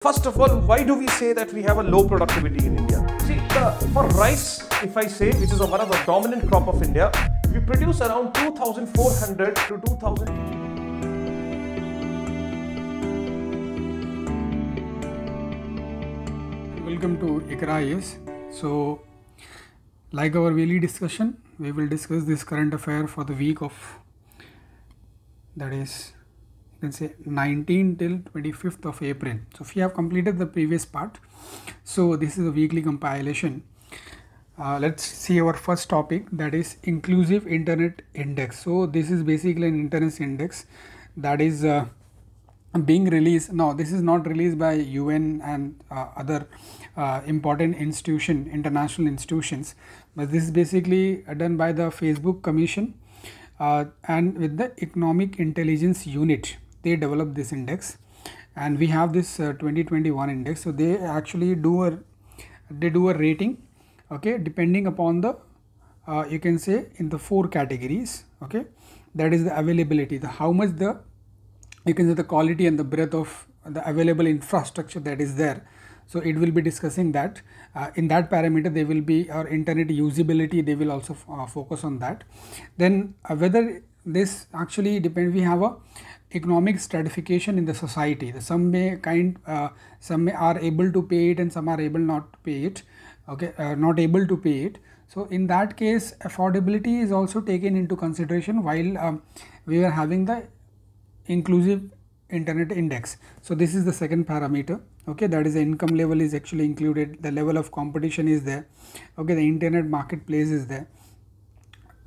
First of all, why do we say that we have a low productivity in India? See, for rice, if I say, which is one of the dominant crop of India, we produce around 2,400 to 2,000. Welcome to ICRA IAS. So, like our weekly discussion, we will discuss this current affair for the week of, that is, you can say 19 till 25th of April. So, if you have completed the previous part, so this is a weekly compilation. Let's see our first topic, that is Inclusive Internet Index. So, this is basically an internet index that is being released. Now, this is not released by UN and other important international institutions, but this is basically done by the Facebook Commission and with the Economic Intelligence Unit. They developed this index, and we have this 2021 index. So they actually do a rating, okay, depending upon the you can say in the 4 categories, okay, that is the availability, the how much the, you can say, the quality and the breadth of the available infrastructure that is there. So it will be discussing that in that parameter. They will be our internet usability, they will also focus on that. Then whether this actually depends, we have a economic stratification in the society. Some are able to pay it and some are able not to pay it, okay, not able to pay it. So in that case, affordability is also taken into consideration while we are having the inclusive internet index. So this is the second parameter, okay, that is the income level is actually included, the level of competition is there, okay, the internet marketplace is there.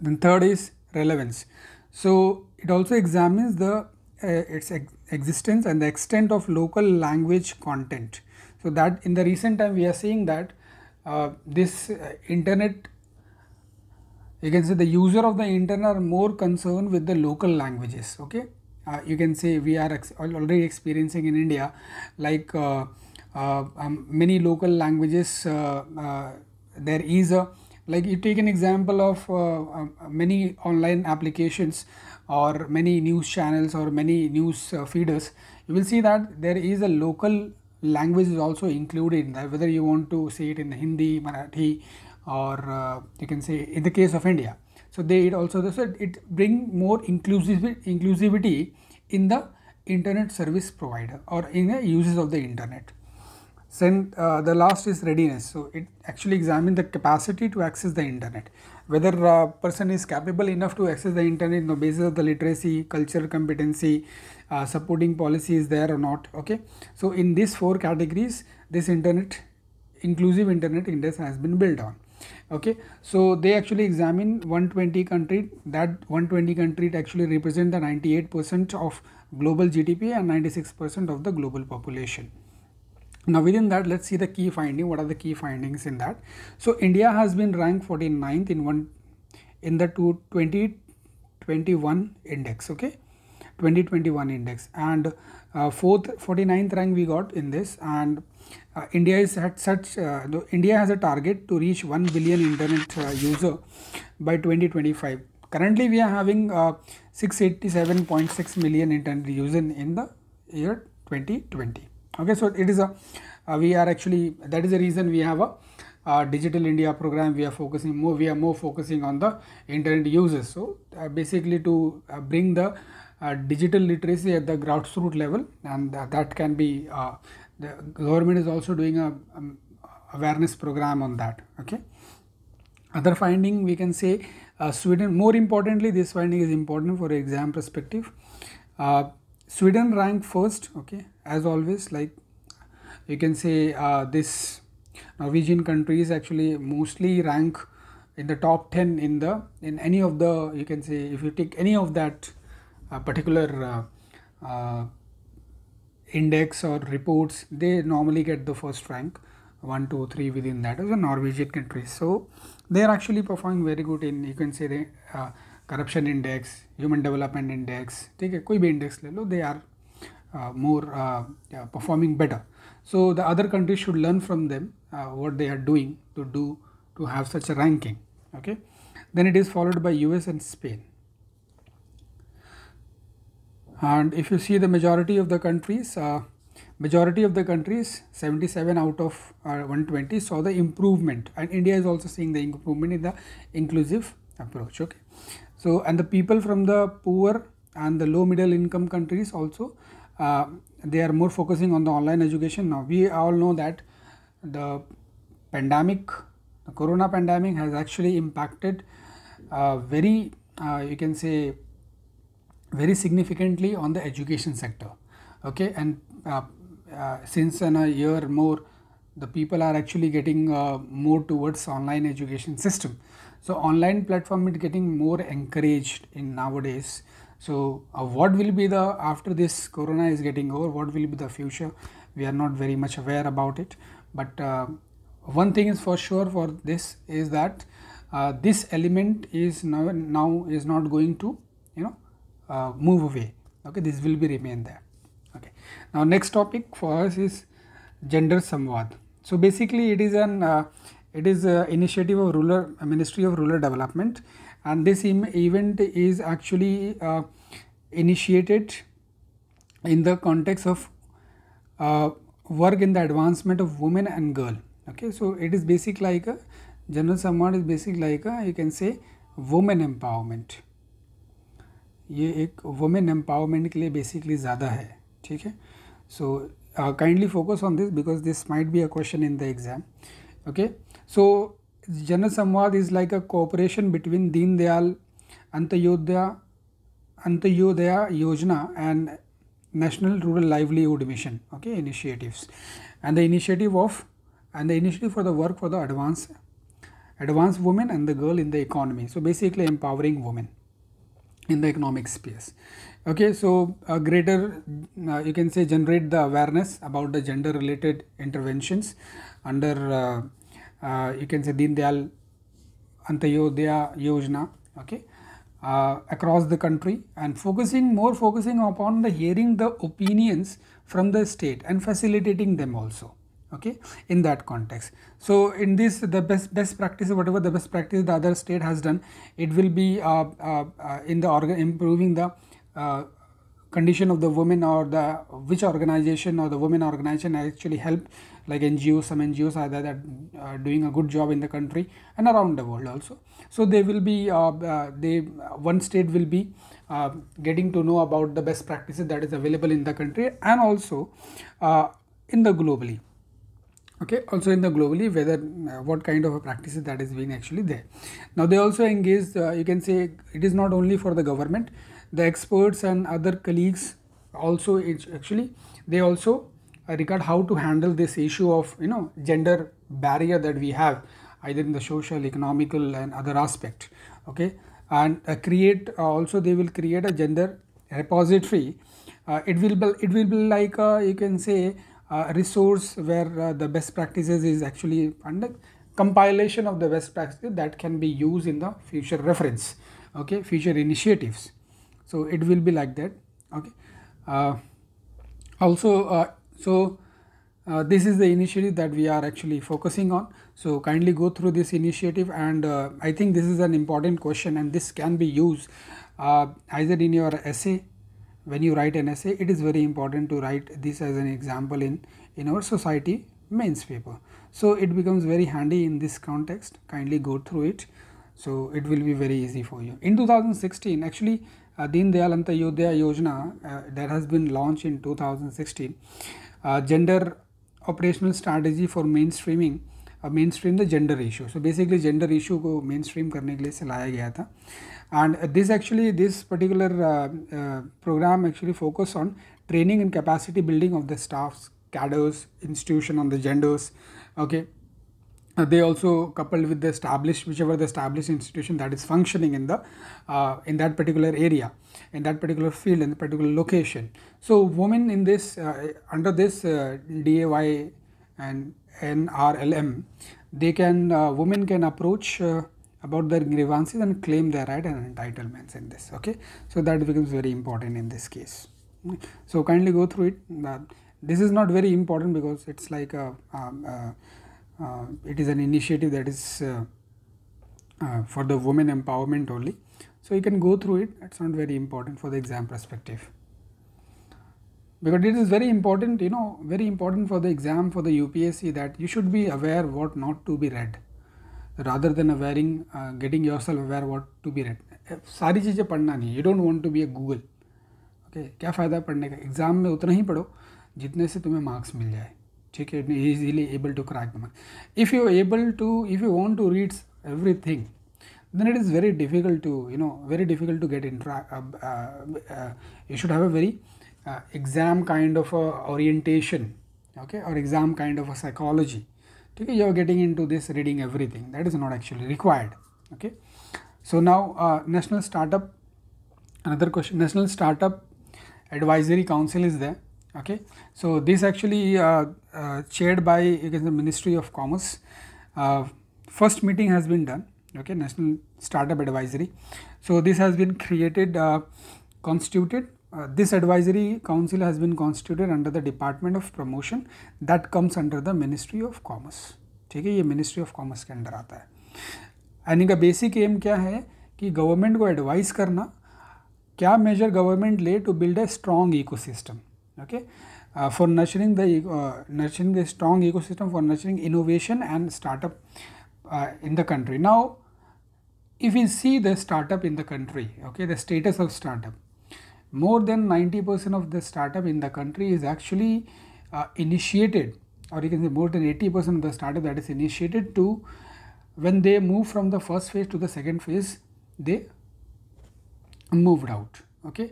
Then third is relevance. So it also examines the its existence and the extent of local language content. So that in the recent time we are seeing that this internet, you can say the user of the internet are more concerned with the local languages, okay. You can say we are already experiencing in India like many local languages. There is a, like you take an example of many online applications or many news channels or many news feeders, you will see that there is a local language is also included in that, whether you want to say it in Hindi, Marathi, or you can say in the case of India. So they it bring more inclusivity in the internet service provider or in the uses of the internet. Then the last is readiness. So it actually examines the capacity to access the internet, whether a person is capable enough to access the internet on the basis of the literacy, cultural competency, supporting policy is there or not, okay. So in these 4 categories, this inclusive internet index has been built on, okay. So they actually examine 120 countries. That 120 countries actually represent the 98% of global GDP and 96% of the global population. Now within that, let's see the key finding. What are the key findings in that? So India has been ranked 49th in the 2021 index, okay, 2021 index, and 49th rank we got in this. And India is at such India has a target to reach 1 billion internet user by 2025. Currently we are having 687.6 million internet user in the year 2020. Okay, so it is a we are actually, that is the reason we have a Digital India program. We are more focusing on the internet users. So basically to bring the digital literacy at the grassroots level, and that can be the government is also doing a awareness program on that, okay. Other finding we can say Sweden, more importantly this finding is important for exam perspective. Sweden ranked first, okay, as always. Like you can say this Norwegian countries actually mostly rank in the top 10 in any of the, you can say, if you take any of that particular index or reports, they normally get the first rank, 1, 2, 3 within that as a Norwegian country. So they are actually performing very good in, you can say, the corruption index, human development index, take a koi bhi index le lo, they are more performing better. So the other countries should learn from them what they are doing to have such a ranking, okay. Then it is followed by US and Spain. And if you see the majority of the countries, majority of the countries, 77 out of 120, saw the improvement, and India is also seeing the improvement in the inclusive approach. Okay, so and the people from the poor and the low middle income countries also, they are more focusing on the online education. Now we all know that the pandemic, the corona pandemic, has actually impacted very you can say very significantly on the education sector. Okay, and since in a year more, the people are actually getting more towards online education system. So online platform is getting more encouraged in nowadays. So what will be the, after this corona is getting over, what will be the future? We are not very much aware about it, but one thing is for sure for this is that this element is now is not going to move away. Okay, this will be remain there. Okay, now next topic for us is Gender Samvad. So basically it is an initiative of Ministry of Rural Development, and this event is actually initiated in the context of work in the advancement of women and girl. Okay, so it is basic like a Gender Samvad is basic like a, you can say, women empowerment. ये एक women empowerment के लिए basically ज़्यादा है, ठीक है. So kindly focus on this because this might be a question in the exam. Okay, so general Samvad is like a cooperation between Deen Dayal Antyodaya Yojana and National Rural Livelihood Mission. Okay, initiatives and the initiative for the work for the advanced women and the girl in the economy. So basically empowering women in the economic space. Okay, so a greater you can say generate the awareness about the gender related interventions under you can say Deen Dayal Antyodaya Yojana. Okay, across the country, and focusing upon the hearing the opinions from the state and facilitating them also. Okay, in that context. So in this, the best practice, whatever the best practice the other state has done, it will be in the improving the condition of the women, or the which organization or the women organization actually help, like NGOs. Some NGOs are there that doing a good job in the country and around the world also. So they will be one state will be getting to know about the best practices that is available in the country, and also in the globally. Okay, also in the globally, whether what kind of a practices that is being actually there. Now they also engage, you can say it is not only for the government, the experts and other colleagues also, it's actually they also regard how to handle this issue of gender barrier that we have either in the social, economical and other aspect. Okay, and create also they will create a gender repository. It will be like you can say resource where the best practices is actually under compilation of the best practices that can be used in the future reference. Okay, future initiatives. So it will be like that. Okay, also this is the initiative that we are actually focusing on. So kindly go through this initiative, and I think this is an important question, and this can be used either in your essay. When you write an essay, it is very important to write this as an example in our society mains paper. So it becomes very handy in this context. Kindly go through it. So it will be very easy for you. In 2016, actually Deen Dayal Antyodaya Yojana that has been launched in 2016, gender operational strategy for mainstream the gender issue. So basically gender issue को mainstream करने के लिए से लाया गया था. And this particular program actually focus on training and capacity building of the staffs, cadres, institution on the genders. Okay, they also coupled with the established institution that is functioning in the in that particular area, in that particular field, in the particular location. So women in this under this DAY and NRLM, they can women can approach about their grievances and claim their right and entitlements in this. Okay, so that becomes very important in this case. So kindly go through it. This is not very important because it's like a it is an initiative that is for the women empowerment only. So you can go through it. It's not very important for the exam perspective. because it is very important, very important for the exam for the UPSC, that you should be aware what not to be read rather than getting yourself aware what to be read. सारी चीज़ें पढ़ना नहीं, you don't want to be a Google. Okay, क्या फ़ायदा पढ़ने का, exam में उतना ही पढ़ो जितने से तुम्हें मार्क्स मिल जाए, ठीक है, easily able to crack the marks. If you want to read everything, then it is very difficult to get you should have a very exam kind of a orientation, okay, or exam kind of a psychology. Okay, you are getting into this reading everything, that is not actually required. Okay, so now National Startup, another question, National Startup Advisory Council is there. Okay, so this actually chaired by the Ministry of Commerce. First meeting has been done. Okay, National Startup Advisory. So this has been created, constituted. This advisory council has been constituted under the Department of Promotion, that comes under the Ministry of Commerce. ठीक है, ये Ministry of Commerce के अंदर आता है. यानी का basic M क्या है कि गवर्नमेंट को एडवाइस करना, क्या मेजर गवर्नमेंट ले to build a strong ecosystem. Okay, for nurturing the strong ecosystem, for nurturing innovation and startup in the country. Now, if we see the startup in the country, okay, the status of startup, more than 90% of the startup in the country is actually initiated, or you can say more than 80% of the startup that is initiated to, when they move from the first phase to the second phase, they moved out. Okay,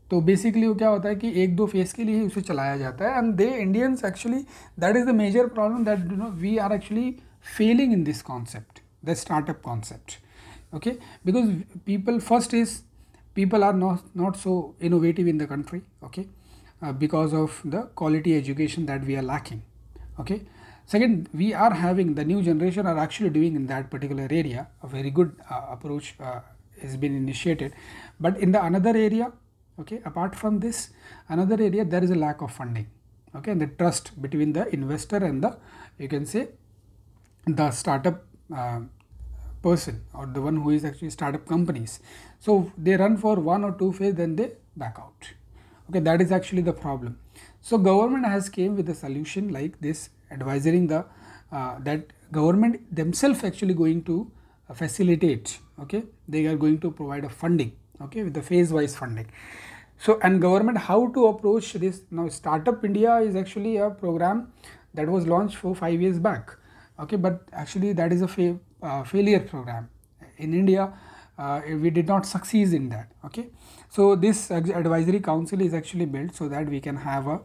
तो basically वो क्या होता है कि एक दो phase के लिए ही उसे चलाया जाता है, and they Indians actually, that is the major problem, that we are actually failing in this concept, the startup concept. Okay, because people are not so innovative in the country. Okay, because of the quality education that we are lacking. Okay, second, we are having, the new generation are actually doing in that particular area a very good approach has been initiated, but in the another area, okay, apart from this, another area, there is a lack of funding. Okay, and the trust between the investor and the, you can say, the startup person, or the one who is actually startup companies. So they run for 1 or 2 phase, then they back out. Okay, that is actually the problem. So government has came with a solution like this, advising the that government themselves actually going to facilitate. Okay, they are going to provide a funding. Okay, with the phase wise funding. So, and government, how to approach this now? Startup India is actually a program that was launched for 5 years back. Okay, but actually that is a failure program in India. We did not succeed in that. Okay, so this advisory council is actually built so that we can have a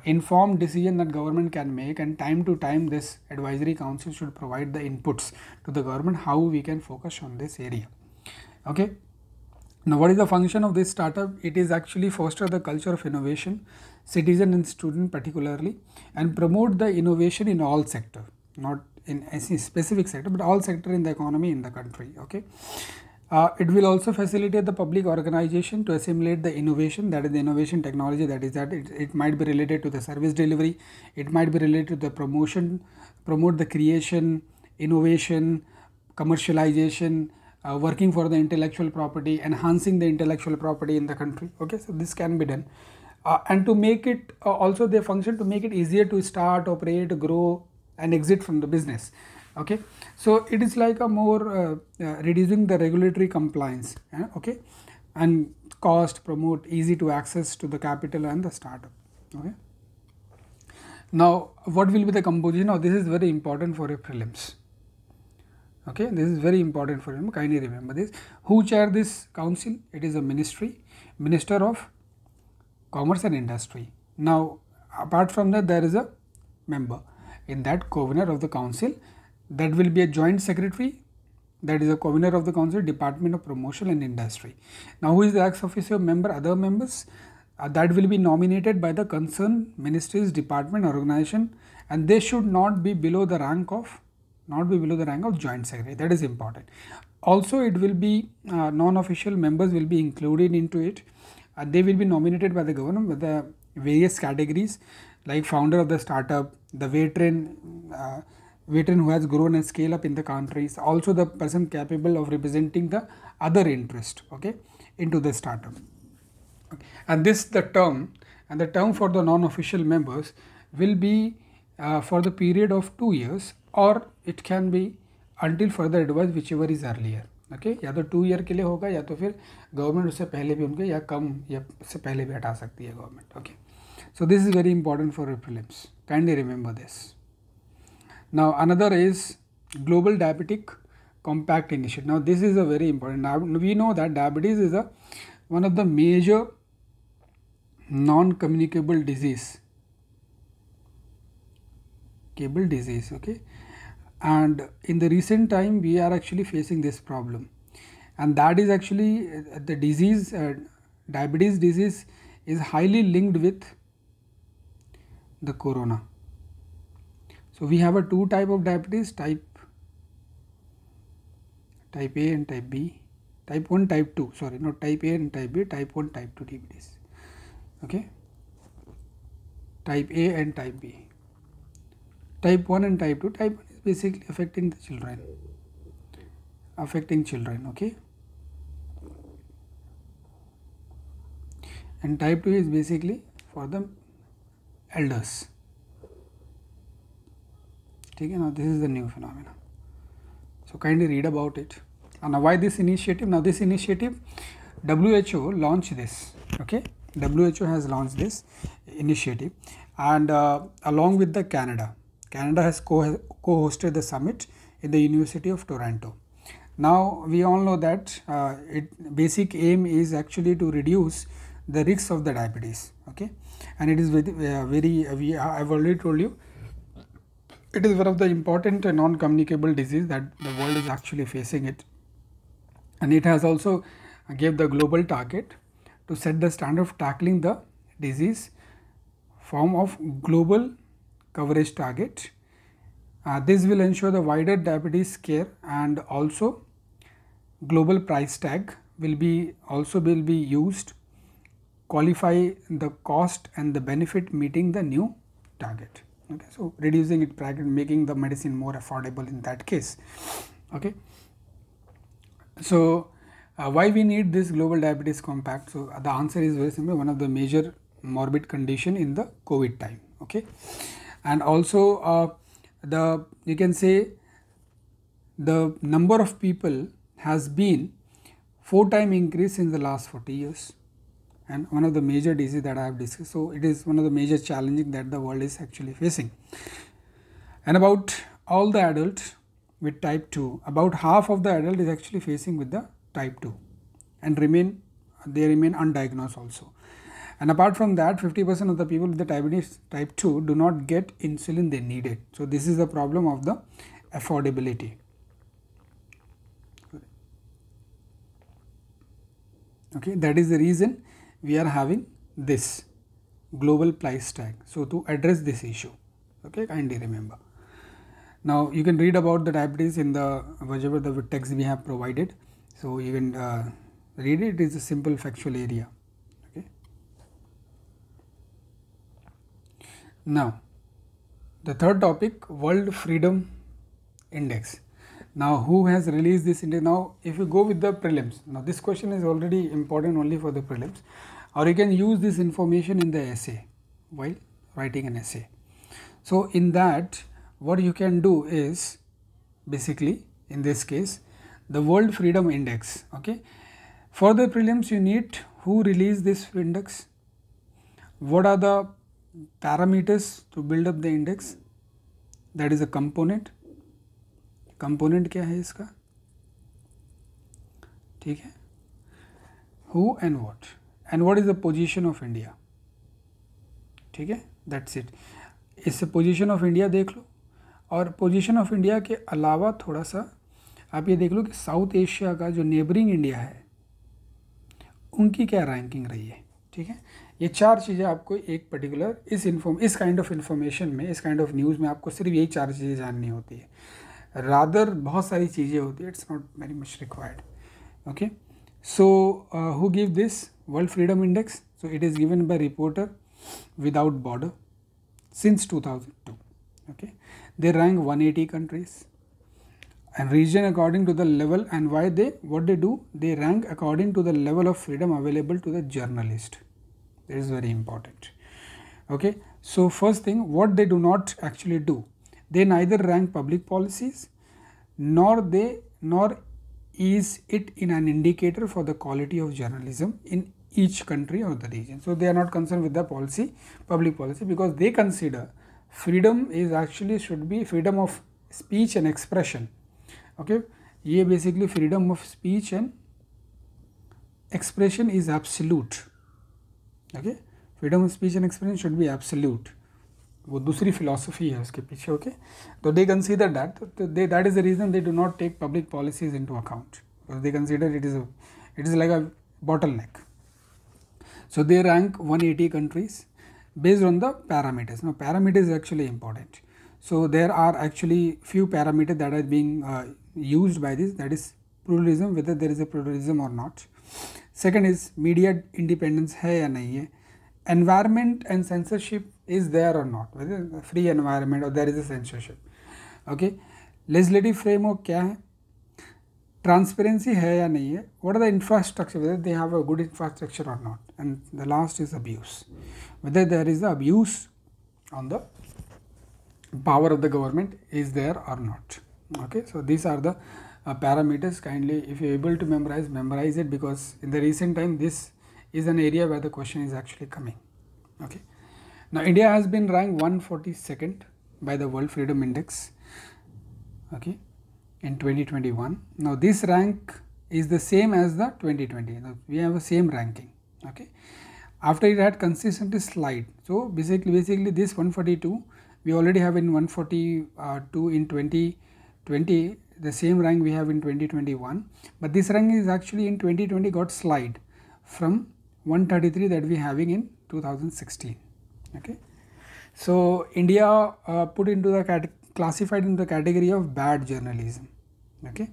informed decision that government can make, and time to time this advisory council should provide the inputs to the government how we can focus on this area. Okay, now what is the function of this startup? It is actually foster the culture of innovation, citizen and student particularly, and promote the innovation in all sector, not in any specific sector, but all sector in the economy in the country. Okay, it will also facilitate the public organization to assimilate the innovation, that is the innovation technology, that is that it might be related to the service delivery, it might be related to the promote the creation, innovation, commercialization, working for the intellectual property, enhancing the intellectual property in the country. Okay, so this can be done, and to make it also their function to make it easier to start, operate, grow and exit from the business. Okay, so it is like a more reducing the regulatory compliance. Okay, and cost, promote easy to access to the capital and the startup. Okay, now what will be the composition? Now this is very important for your prelims. Okay, this is very important for you. Kindly remember this. Who chair this council? It is a Minister of Commerce and Industry. Now apart from that, there is a member in that, convener of the council, that will be a joint secretary, that is a convener of the council, Department of Promotion and Industry. Now who is the ex officio member? Other members that will be nominated by the concerned ministries, department, organization, and they should not be below the rank of joint secretary. That is important. Also it will be non-official members will be included into it. They will be nominated by the government with the various categories like founder of the startup, the veteran who has grown and scale up in the countries, also the person capable of representing the other interest, okay, into the startup. Okay. And this the term and the term for the non-official members will be for the period of 2 years, or it can be until further advice, whichever is earlier. Okay या तो 2 year के लिए होगा, या तो फिर government उससे पहले भी उनके या कम या उससे पहले भी हटा सकती है government. Okay, so this is very important for prelims. Kindly remember this. Now another is Global Diabetic Compact Initiative. Now this is a very important. Now we know that diabetes is one of the major non-communicable disease. Okay, and in the recent time we are actually facing this problem, and that is actually the disease, diabetes disease is highly linked with the corona. So we have a 2 type of diabetes, type A and type B, type 1, type 2, sorry, not type A and type B, type 1, type 2 diabetes. Okay, type A and type B. Type 1 and type 2, type 1 is basically affecting the children, okay, and type 2 is basically for the elders. Okay, now this is the new phenomenon, so kindly read about it. And now why this initiative? Now this initiative, WHO launched this. Okay, WHO has launched this initiative, and along with the Canada has co-hosted the summit in the University of Toronto. Now we all know that its basic aim is actually to reduce the risks of the diabetes. Okay, and it is I've already told you, it is one of the important non-communicable disease that the world is actually facing it, and it has also gave the global target to set the standard of tackling the disease form of global coverage target. This will ensure the wider diabetes care, and also global price tag will be used, qualify the cost and the benefit meeting the new target. Okay, so reducing it bracket, making the medicine more affordable in that case. Okay, so why we need this global diabetes compact? So the answer is very simple. One of the major morbid condition in the COVID time. Okay, and also you can say the number of people has been 4 times increase in the last 40 years, and one of the major disease that I have discussed. So it is one of the major challenges that the world is actually facing. And about all the adults with type 2, about half of the adult is actually facing with the type 2, and they remain undiagnosed also. And apart from that, 50% of the people with the diabetes type 2 do not get insulin they needed. So this is the problem of the affordability. Okay, that is the reason we are having this global price tag. So to address this issue, okay, kindly remember. Now you can read about the diabetes in the whatever the text we have provided. So you can read it. It is a simple factual area. Now the third topic, World Freedom Index. Now who has released this index? Now if you go with the prelims, now this question is already important only for the prelims, or you can use this information in the essay while writing an essay. So in that, what you can do is basically in this case the World Freedom Index. Okay, for the prelims you need who released this index, what are the parameters to build up the index, that is a component क्या है इसका, ठीक है, who and what is the position of India, ठीक है, that's it. इससे position of India देख लो, और पोजीशन ऑफ इंडिया के अलावा थोड़ा सा आप ये देख लो कि साउथ एशिया का जो नेबरिंग इंडिया है उनकी क्या रैंकिंग रही है, ठीक है. ये 4 चीज़ें आपको एक पर्टिकुलर इस काइंड ऑफ इन्फॉर्मेशन में, इस काइंड ऑफ न्यूज़ में आपको सिर्फ यही 4 चीज़ें जाननी होती है. रादर बहुत सारी चीज़ें होती है, it's not very much required. Okay, so who give this world freedom index? So it is given by reporter without border since 2002. Okay, they rank 180 countries and region according to the level, and what they do, they rank according to the level of freedom available to the journalist. That is very important. Okay, so first thing, what they do not actually do, they neither rank public policies nor is it in an indicator for the quality of journalism in each country or the region. So they are not concerned with the policy, public policy, because they consider freedom is actually should be freedom of speech and expression. Okay, ये basically freedom of speech and expression is absolute. Okay, freedom of speech and expression should be absolute. वो दूसरी philosophy है उसके पीछे. Okay, so they consider that that is the reason they do not take public policies into account, because they consider it is like a bottleneck. So they rank 180 countries based on the parameters. Now parameters is actually important. So there are actually few parameters that are being used by this, that is pluralism, whether there is a pluralism or not. Second is media independence है या नहीं है. Environment and censorship is there or not, whether a free environment or there is a censorship. Okay, legislative framework क्या है, transparency है या नहीं है, what are the infrastructure, whether they have a good infrastructure or not, and the last is abuse, whether there is the abuse on the power of the government is there or not. Okay, so these are the parameters. Kindly, if you are able to memorize it, because in the recent time this is an area where the question is actually coming. Okay, now India has been ranked 142nd by the World Freedom Index, okay, in 2021. Now this rank is the same as the 2020. Now we have the same ranking. Okay, after it had consistently slide. So basically this 142 we already have in 142 in 2020, the same rank we have in 2021, but this rank is actually in 2020 got slide from 133 that we having in 2016. Okay, so India put into the classified in the category of bad journalism. Okay,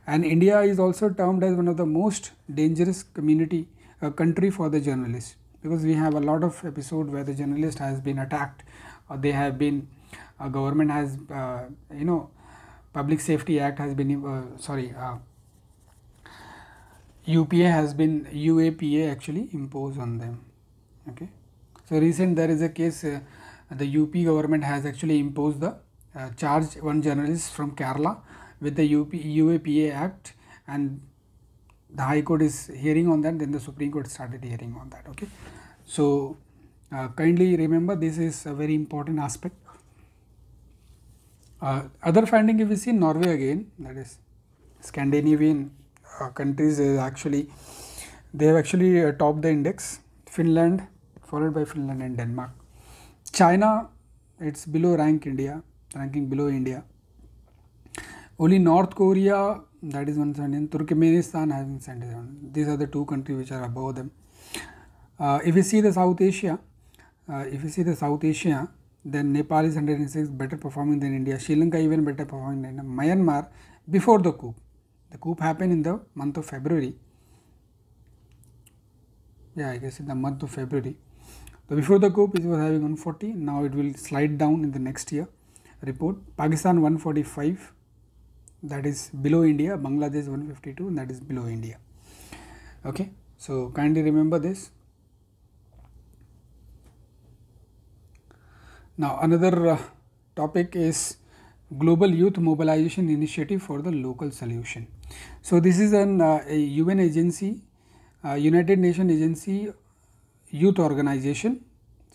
and India is also termed as one of the most dangerous country for the journalists, because we have a lot of episode where the journalist has been attacked, or they have been government has Public Safety Act has been UAPA actually imposed on them. Okay, so recent there is a case, the UP government has actually imposed the charge one journalist from Kerala with the UAPA Act, and the High Court is hearing on that, then the Supreme Court started hearing on that. Okay, so kindly remember, this is a very important aspect. Other finding, if we see Norway again, that is Scandinavian countries, is actually they have actually topped the index. Finland followed by Finland and Denmark. China, it's below ranking below India. Only North Korea, that is 179. Turkmenistan has 177. These are the two countries which are above them. If we see the South Asia, then Nepal is 106, better performing than India. Sri Lanka even better performing than India. Myanmar, before the coup. The coup happened in the month of February. Yeah, I guess in the month of February. So before the coup it was having 140. Now it will slide down in the next year report. Pakistan 145, that is below India. Bangladesh 152, and that is below India. Okay, so kindly remember this. Now another topic is Global Youth Mobilization Initiative for the Local Solution. So this is an a UN agency, United Nations agency, youth organization.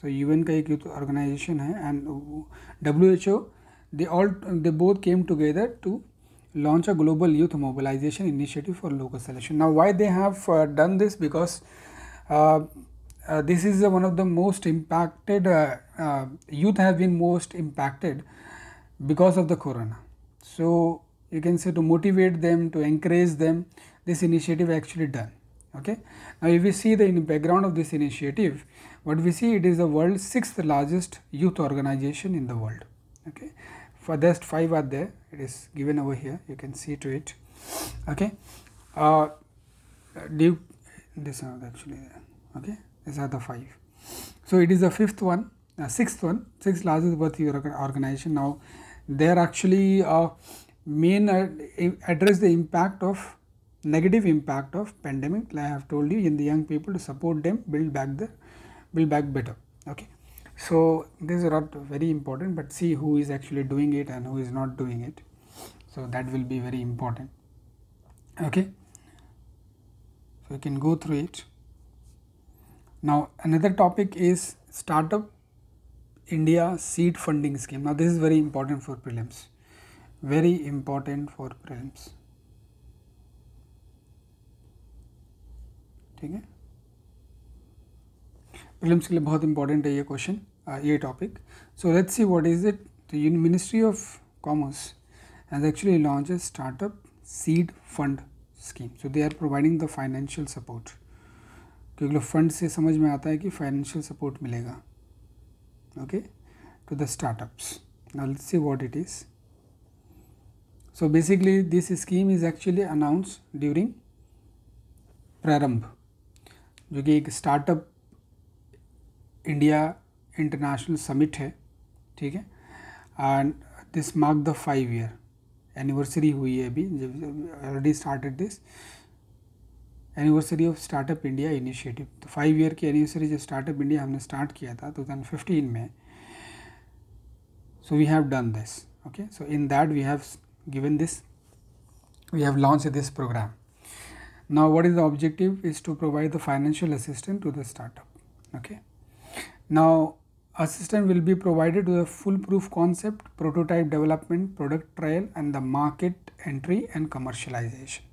So UN का एक youth organization है, and WHO, they both came together to launch a Global Youth Mobilization Initiative for Local Solution. Now why they have done this? Because this is one of the most impacted, youth have been most impacted because of the corona. So you can say, to motivate them, to encourage them, this initiative actually done. Okay, now if we see the background of this initiative, what we see, it is the world's 6th largest youth organization in the world. Okay, first 5 are there, it is given over here, you can see to it. Okay, this are actually there. Okay, these are the 5. So it is the 6th one, 6th largest youth organization. Now they are actually main address the impact of negative impact of pandemic. Like I have told you, in the young people, to support them build back better. Okay, So this is not very important, but see who is actually doing it and who is not doing it. So that will be very important. Okay, so you can go through it. Now another topic is Startup India Seed Funding Scheme. Now this is very important for prelims, very important for prelims. ठीक है, prelims के लिए बहुत important है ये question, ये topic. So let's see what is it. The Ministry of Commerce has actually launched a Startup Seed Fund Scheme. So they are providing the financial support. क्योंकि fund से समझ में आता है कि फाइनेंशियल सपोर्ट मिलेगा, okay, to the startups. Now let's see what it is. So basically this scheme is actually announced during Prarambh, जो कि एक स्टार्टअप इंडिया इंटरनेशनल समिट है, ठीक है, and this mark the 5 year anniversary हुई है अभी, already started this anniversary of startup India initiative. तो 5 ईयर की एनिवर्सरी जो स्टार्टअप इंडिया हमने स्टार्ट किया था 2015 में. So we have done this, okay. So in that we have given this, we have launch this program. Now what is the objective is to provide the financial assistance to the startup, okay. Now assistance will be provided to the full proof concept, prototype development, product trial, and the market entry and commercialization.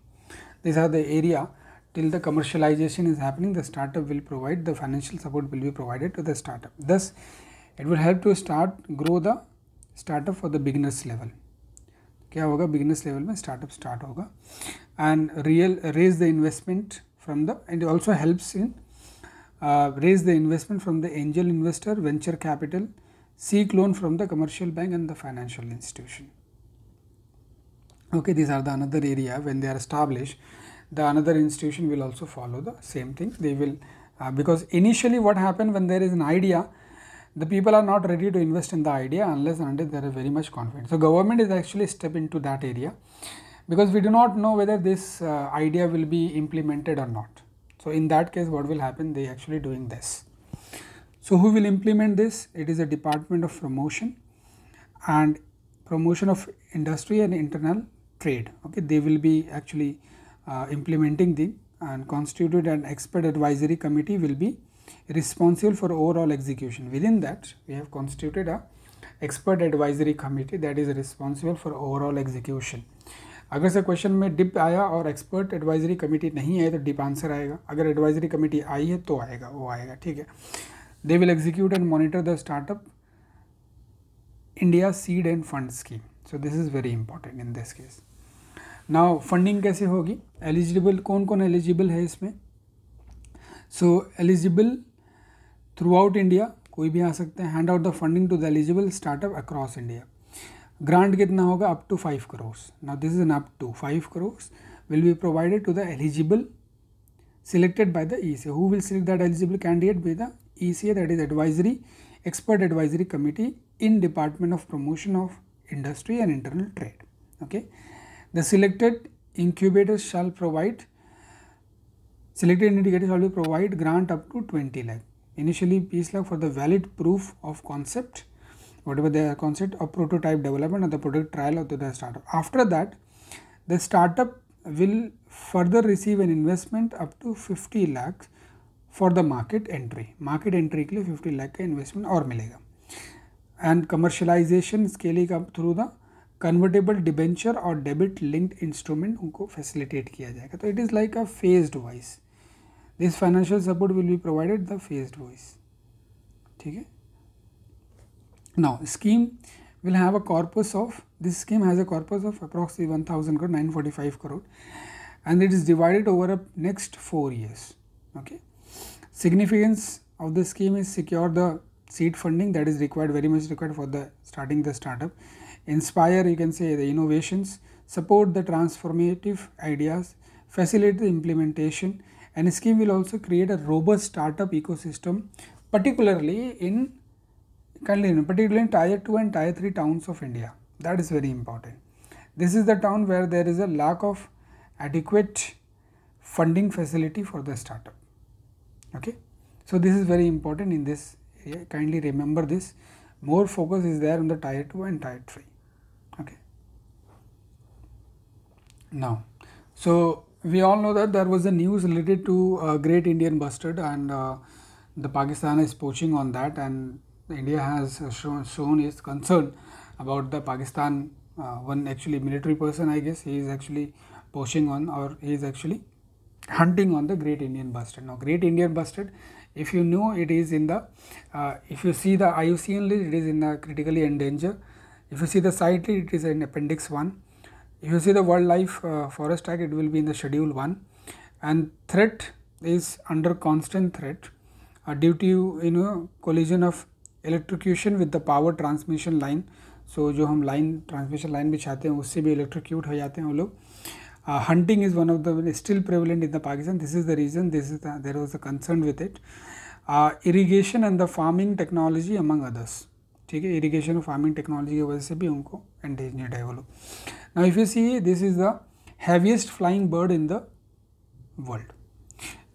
These are the area till the commercialization is happening. The startup will provide the financial support will be provided to the startup. Thus, it will help to grow the startup for the beginners level. क्या होगा, beginners level में startup start होगा, and raise the investment from the, and it also helps in raise the investment from the angel investor, venture capital, seek loan from the commercial bank and the financial institution. Okay, these are the another area. When they are established, the another institution will also follow the same thing. They will because initially what happened, when there is an idea, the people are not ready to invest in the idea unless and until they are very much confident. So government is actually step into that area, because we do not know whether this idea will be implemented or not. So in that case, what will happen, they actually doing this. So who will implement this? It is a Department of Promotion and Promotion of Industry and Internal Trade. Okay, they will be actually implementing the, and constituted an expert advisory committee will be responsible for overall execution. Within that, we have constituted a expert advisory committee that is responsible for overall execution. अगर से question में dip आया और expert advisory committee नहीं है तो dip answer आएगा, अगर एडवाइजरी कमेटी आई है तो आएगा, वो आएगा, ठीक है. They will execute and monitor the startup India seed and fund scheme. So this is very important in this case. Now funding कैसे होगी, एलिजिबल कौन कौन एलिजिबल है इसमें. So eligible throughout India, कोई भी आ सकते हैं. Hand out the funding to the eligible startup across India. Grant कितना होगा, up to 5 crores. Now this is an up to 5 crores will be provided to the eligible selected by the ECA. Who will select that eligible candidate? By the ECA, that is advisory, expert advisory committee in Department of Promotion of Industry and Internal Trade. Okay, the selected incubators shall provide, selected indicators shall be provide grant up to 20 lakh. Initially 20 lakh for the valid proof of concept, whatever the concept of prototype development or the product trial of the startup. After that, the startup will further receive an investment up to 50 lakhs for the market entry. Market entry के लिए 50 lakh का investment और मिलेगा. And commercialization scaling up through the convertible debenture or debit linked instrument उनको facilitate किया जाएगा. तो it is like a phased wise. This financial support will be provided the phased wise. ठीक है. Now scheme will have a corpus of, this scheme has a corpus of approximately 1000 crore, 945 crore, and it is divided over a next 4 years. Okay, significance of the scheme is secure the seed funding that is required, very much required for the starting the startup, inspire, you can say, the innovations, support the transformative ideas, facilitate the implementation, and scheme will also create a robust startup ecosystem, particularly in Tier 2 and Tier 3 towns of India. That is very important. This is the town where there is a lack of adequate funding facility for the startup. Okay, so this is very important in this kindly remember this. More focus is there on the tier 2 and tier 3. Okay. Now, so we all know that there was a news related to Great Indian Bustard, and the Pakistan is poaching on that, and India has shown its concern about the Pakistan. One actually military person, I guess, he is actually poaching on, or he is actually hunting on the Great Indian Bustard. Now, Great Indian Bustard, if you know, it is in the, if you see the IUCN list, it is in the critically endangered. If you see the CITES, it is in Appendix 1. If you see the Wildlife Forest Act, it will be in the Schedule 1. And threat is under constant threat due to collision of electrocution with the power transmission line. So जो हम line transmission line बिछाते हैं उससे भी electrocute हो जाते हैं वो लोग. Hunting is one of the still prevalent in the Pakistan. This is the reason. There was a concern with it. Irrigation and the farming technology among others. ठीक है, irrigation और farming technology की वजह से भी उनको endangered है वो लोग. Now if you see, this is the heaviest flying bird in the world,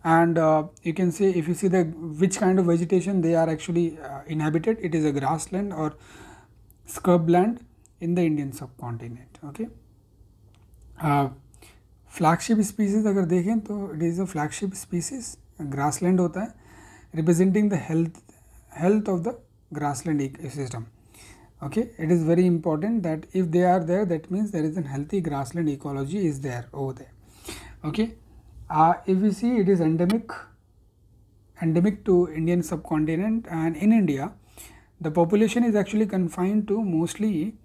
and you can say, if you see the which kind of vegetation they are actually inhabited, it is a grassland or scrubland in the Indian subcontinent. Okay. Flagship species अगर देखें तो it is a flagship species, grassland होता है, representing the health of the grassland ecosystem. Okay, it is very important that if they are there, that means there is a healthy grassland ecology is there over there. Okay, if we see, it is endemic to Indian subcontinent, and in India the population is actually confined to mostly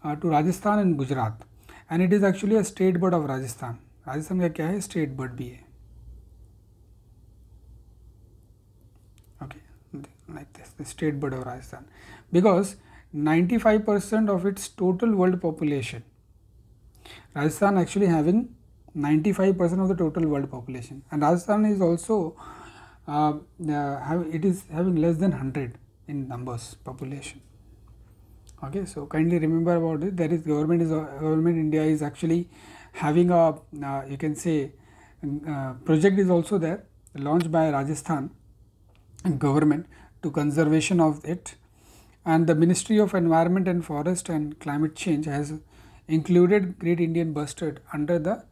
to Rajasthan and Gujarat, and it is actually a state bird of Rajasthan. Rajasthan का क्या है, state bird भी है. Okay, like this, the state bird of Rajasthan, because 95% of its total world population, Rajasthan actually having 95% of the total world population, and Rajasthan is also it is having less than 100 in numbers population. Okay, so kindly remember about it. There is government India is actually having a you can say project is also there launched by Rajasthan government to conservation of it, and the Ministry of Environment and Forest and Climate Change has included Great Indian Bustard under the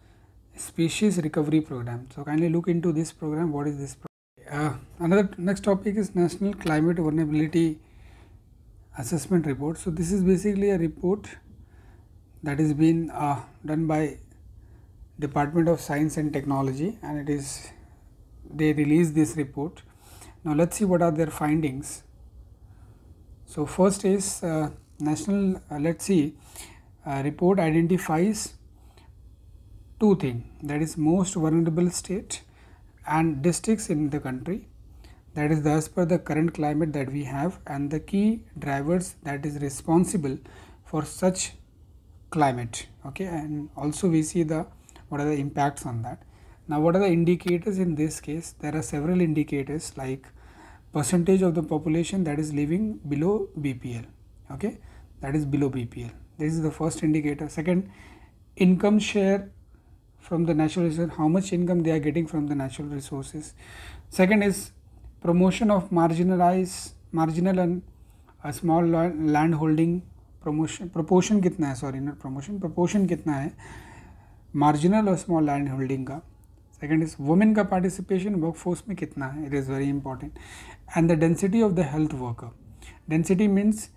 Species Recovery Program. So kindly look into this program. What is this program? Another next topic is National Climate Vulnerability Assessment Report. So this is basically a report that is been done by Department of Science and Technology, and they released this report. Now let's see what are their findings. So first is national. Let's see. Report identifies two things, that is most vulnerable state and districts in the country, that is as per the current climate that we have, and the key drivers that is responsible for such climate. Okay, and also we see what are the impacts on that. Now what are the indicators in this case? There are several indicators like percentage of the population that is living below BPL. Okay, that is below BPL. This is the first indicator. Second, income share from the natural resources, how much income they are getting from the natural resources. Second is promotion of marginal and small land holding proportion कितना है, sorry not promotion, proportion कितना है marginal और small land holding का. Second is women का participation workforce में कितना है, it is very important. And the density of the health worker. Density means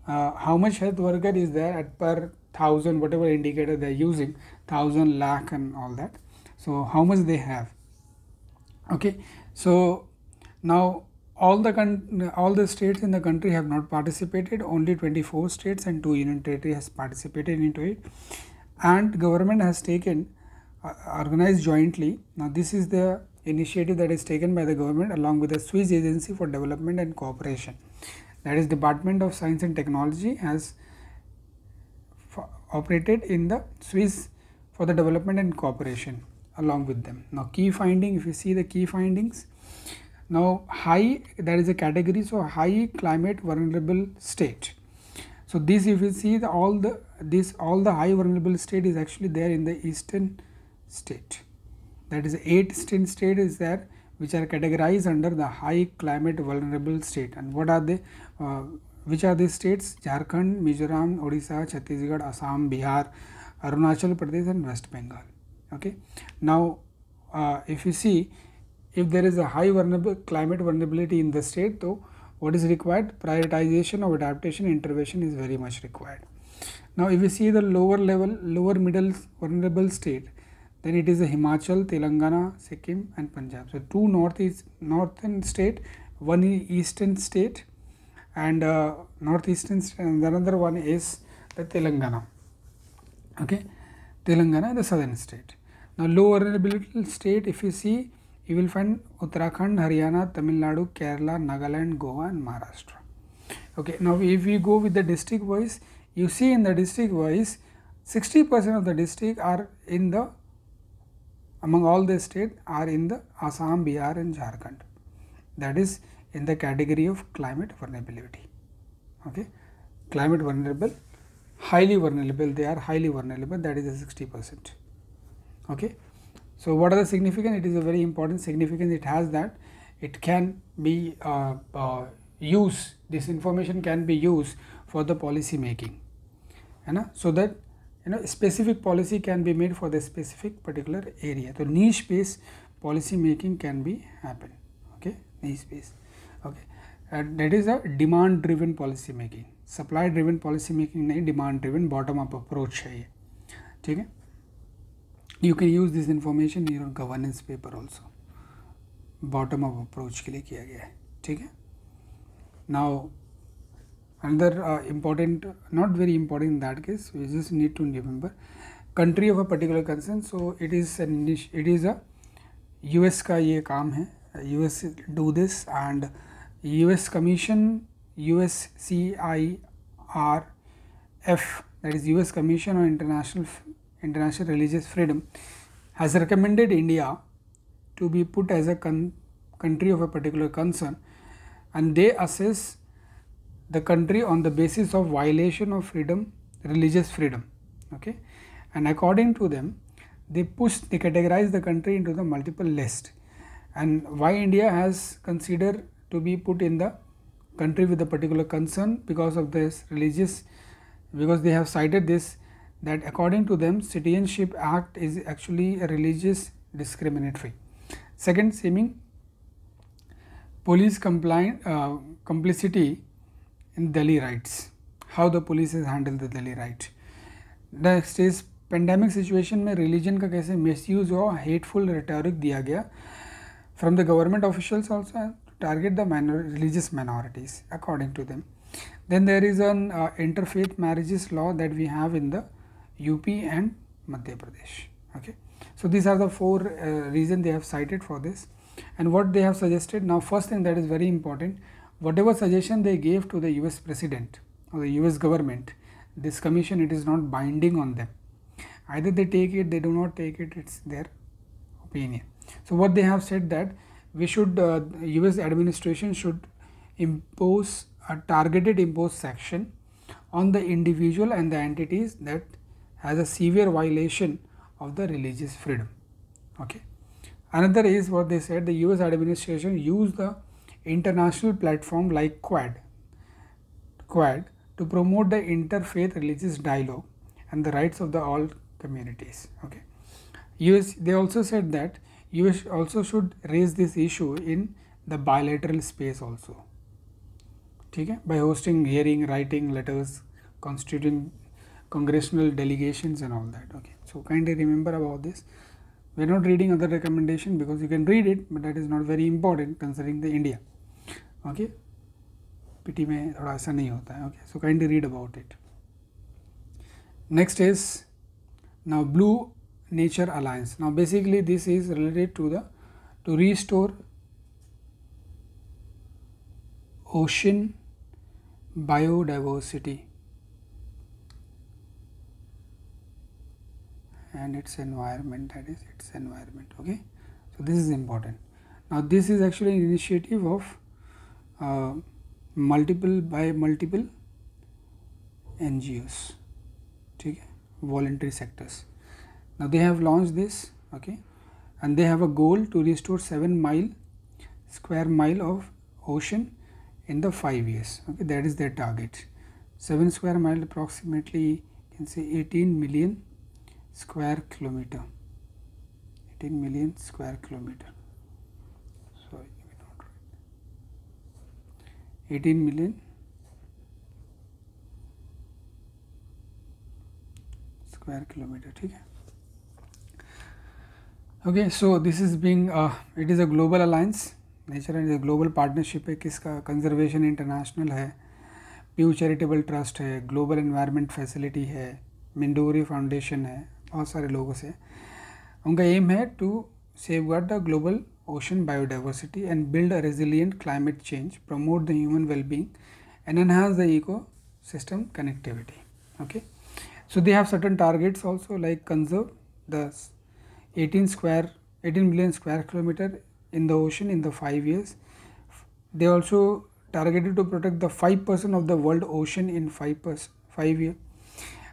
how much health worker is there at per 1000, whatever indicator they are using, 1000, lakh and all that. So how much they have. Okay, so now all the states in the country have not participated. Only 24 states and 2 union territories has participated into it, and government has taken organized jointly. Now this is the initiative that is taken by the government along with the Swiss Agency for Development and Cooperation, that is Department of Science and Technology has operated in the Swiss for the development and cooperation along with them. Now key finding, if you see the key findings, now high, that is a category, so high climate vulnerable state. So this, if you see all the high vulnerable state is actually there in the eastern state, that is 8 eastern state is there, which are categorized under the high climate vulnerable state. And what are they? Which are these states? Jharkhand, Mizoram, Odisha, Chhattisgarh, Assam, Bihar, Arunachal Pradesh and West Bengal. Okay. Now if you see, if there is a high climate vulnerability in the state, though, what is required? Prioritization of adaptation intervention is very much required. Now if you see the lower middle vulnerable state, then it is a Himachal, Telangana, Sikkim and Punjab. So 2 northern state, 1 eastern state, and northeastern state, and another one is the Telangana. Okay, Telangana, the southern state. Now low vulnerability state, if you see, you will find Uttarakhand, Haryana, Tamil Nadu, Kerala, Nagaland, Goa and Maharashtra. Okay, now if we go with the district wise, you see in the district wise, 60% of the district are in the, among all the states are in the Assam, Bihar and Jharkhand. That is in the category of climate vulnerability. Okay, climate vulnerable, highly vulnerable, they are highly vulnerable, that is a 60%. Okay, so what are the significance? It is a very important significance it has, that it can be used, this information can be used for the policy making, so that specific policy can be made for the specific particular area. So niche based policy making can be happen. Okay, niche based. Okay, and that is a demand driven policy making. Supply driven policy making नहीं, demand driven bottom up approach है ये. ठीक है, you can use this information in your governance paper also. Bottom up approach के लिए किया गया है. ठीक है. Now another important, not very important in that case, we just need to remember country of a particular concern. So it is a US का ये काम है, US do this, and US Commission, USCIRF, that is US Commission on International Religious Freedom, has recommended India to be put as a country of a particular concern, and they assess the country on the basis of violation of freedom, religious freedom. Okay, and according to them, they categorize the country into the multiple list. And why India has considered to be put in the country with a particular concern? Because of this religious, because they have cited this, that according to them, Citizenship Act is actually a religious discriminatory. Second, seeming police complicity in Delhi riots, how the police has handled the Delhi riot. Next is pandemic situation में religion का कैसे misuse और hateful rhetoric दिया गया from the government officials also to target the religious minorities according to them. Then there is an interfaith marriages law that we have in the UP and Madhya Pradesh. Okay, so these are the 4 reasons they have cited for this, and what they have suggested. Now first thing that is very important, whatever suggestion they gave to the US president or the US government, this commission, it is not binding on them. Either they take it, they do not take it, it's their opinion. So what they have said, that we should, US administration should impose a targeted section on the individual and the entities that has a severe violation of the religious freedom. Okay. Another is what they said, the US administration use the international platform like Quad to promote the interfaith religious dialogue and the rights of the all communities. Okay. They also said that US also should raise this issue in the bilateral space also. Okay, by hosting hearing, writing letters, constituting congressional delegations and all that. Okay, so kindly remember about this. We are not reading other recommendation because you can read it, but that is not very important considering the India. Okay, PT में थोड़ा ऐसा नहीं होता है. Okay, so kindly read about it. Next is now Blue Nature Alliance. Now basically this is related to restore ocean biodiversity and its environment, that is its environment. Okay, so this is important. Now this is actually an initiative of multiple NGOs, okay, voluntary sectors. Now they have launched this, okay, and they have a goal to restore 7 mile square mile of ocean in the 5 years. Okay, that is their target. 7 square mile approximately, you can say 18 million square kilometer. 18 million square kilometer. Sorry, 18 million square kilometer. Okay. Okay, so this is being it is a global alliance. Nature and global partnership है. किसका? Conservation international है, प्यू charitable trust है, global environment facility है, मिंडोरी foundation है, बहुत सारे लोगों से. उनका एम है to safeguard the global ocean biodiversity and build a resilient climate change, promote the human well-being and enhance the ecosystem connectivity. Okay, so they have certain targets also, like conserve the 18 million square kilometer in the ocean in the 5 years. They also targeted to protect the 5% of the world ocean in 5 years,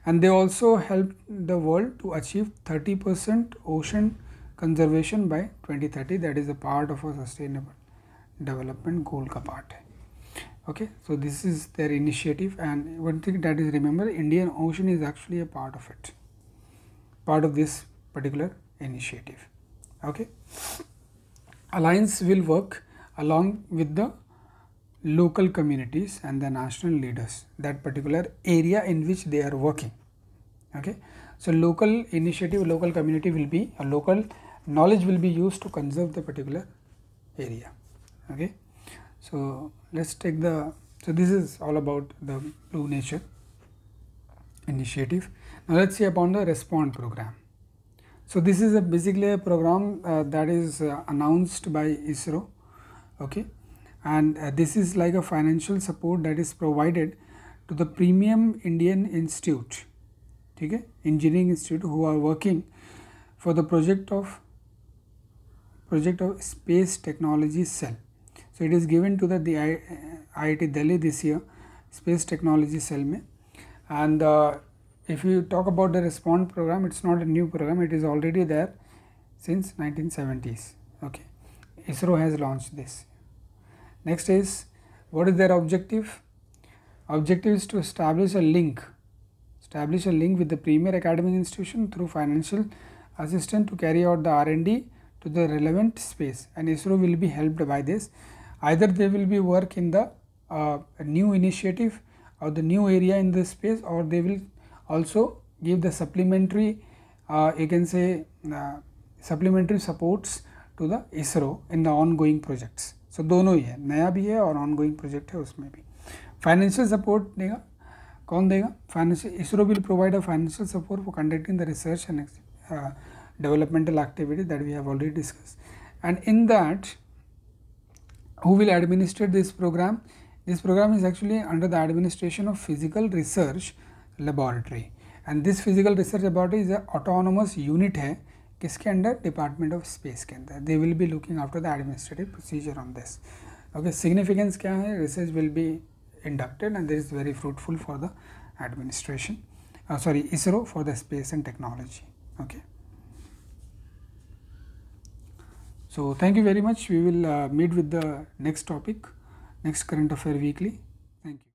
and they also help the world to achieve 30% ocean conservation by 2030. That is a part of a sustainable development goal का part है. Okay, so this is their initiative, and one thing that is, remember, Indian Ocean is actually a part of it, part of this particular initiative. Okay, alliance will work along with the local communities and the national leaders, that particular area in which they are working. Okay, so local initiative, local community will be a local knowledge will be used to conserve the particular area. Okay, so let's take the, so this is all about the Blue Nature initiative. Now let's see upon the Respond program. So this is basically a program that is announced by ISRO. Okay, and this is like a financial support that is provided to the premium Indian institute, okay, engineering institute, who are working for the project of space technology cell. So it is given to the IIT Delhi this year, space technology cell mein. And if you talk about the Respond program, it's not a new program, it is already there since 1970s. Okay, ISRO has launched this. Next is, what is their objective? Objective is to establish a link with the premier academic institution through financial assistance to carry out the R&D to the relevant space, and ISRO will be helped by this. Either they will be work in the new initiative or the new area in the space, or they will also give the supplementary you can say supplementary supports to the ISRO in the ongoing projects. So दोनों ही है, नया भी है और ongoing project है, उसमें भी financial support देगा. कौन देगा? Financial, ISRO will provide a financial support for conducting the research and developmental activity that we have already discussed. And in that, who will administer this program? This program is actually under the administration of Physical Research Laboratory, and this Physical Research Laboratory is a autonomous unit है, किसके under? Department of Space के अंदर. They will be looking after the administrative procedure on this. Okay, significance क्या है? Research will be inducted, and this is very fruitful for the administration, ISRO, for the space and technology. Okay. So thank you very much. We will meet with the next topic, next current affair weekly. Thank you.